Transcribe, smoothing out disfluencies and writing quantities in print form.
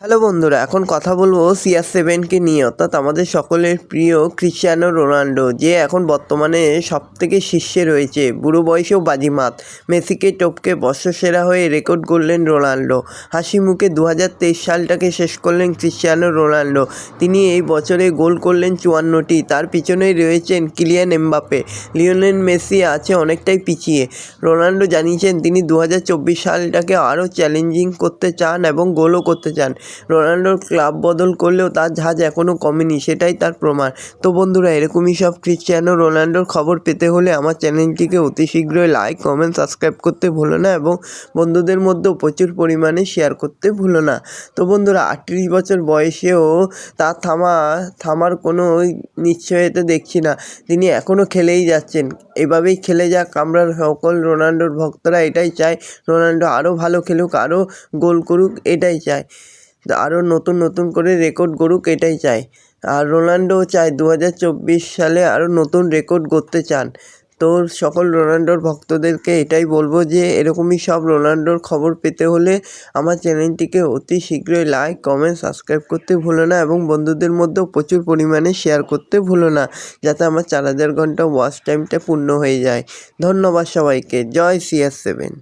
Hello বন্ধুরা, এখন কথা বলবো CR7কে নিয়ে, অর্থাৎ আমাদের সকলের প্রিয় ক্রিশ্চিয়ানো রোনাল্ডো, যে এখন বর্তমানে সবথেকে শীর্ষে রয়েছে। বুড়ো বয়সেও বাজিমাত, মেসিকে টপকে বর্ষসেরা হয়ে রেকর্ড গড়লেন রোনাল্ডো। হাসি মুখে 2023 সালটাকে শেষ করলেন ক্রিশ্চিয়ানো রোনাল্ডো। তিনি এই বছরে গোল করলেন 54টি। তার পিছনেই রয়েছেন কিলিয়ান এমবাপ্পে। লিওনেল মেসি আছে অনেকটাই পিছিয়ে। রোনাল্ডো জানিয়েছেন তিনি 2024 সালটাকে আরও চ্যালেঞ্জিং করতে চান এবং গোলও করতে চান। রোনাল্ডোর ক্লাব বদল করলেও তার ঝাঁজ এখনও কমেনি, সেটাই তার প্রমাণ। তো বন্ধুরা, এরকমই সব ক্রিশ্চিয়ানো রোনাল্ডোর খবর পেতে হলে আমার চ্যানেলটিকে অতি শীঘ্রই লাইক, কমেন্ট, সাবস্ক্রাইব করতে ভুলো না এবং বন্ধুদের মধ্যেও প্রচুর পরিমাণে শেয়ার করতে ভুলো না। তো বন্ধুরা, 38 বছর বয়সেও তার থামার কোনো নিশ্চয়তা দেখছি না। তিনি এখনও খেলেই যাচ্ছেন। এভাবেই খেলে যাক, আমরা সকল রোনাল্ডোর ভক্তরা এটাই চাই। রোনাল্ডো আরও ভালো খেলুক, আরও গোল করুক, এটাই চাই। আরও নতুন করে রেকর্ড গড়ুক, এটাই চাই। আর রোনাল্ডোও চায় 2024 সালে আরও নতুন রেকর্ড গড়তে চান। তো সকল রোনাল্ডোর ভক্তদেরকে এটাই বলবো যে এরকমই সব রোনাল্ডোর খবর পেতে হলে আমার চ্যানেলটিকে অতি শীঘ্রই লাইক, কমেন্ট, সাবস্ক্রাইব করতে ভুলো না এবং বন্ধুদের মধ্যেও প্রচুর পরিমাণে শেয়ার করতে ভুলো না, যাতে আমার 4000 ঘন্টা ওয়াচ টাইমটা পূর্ণ হয়ে যায়। ধন্যবাদ সবাইকে। জয় CR7।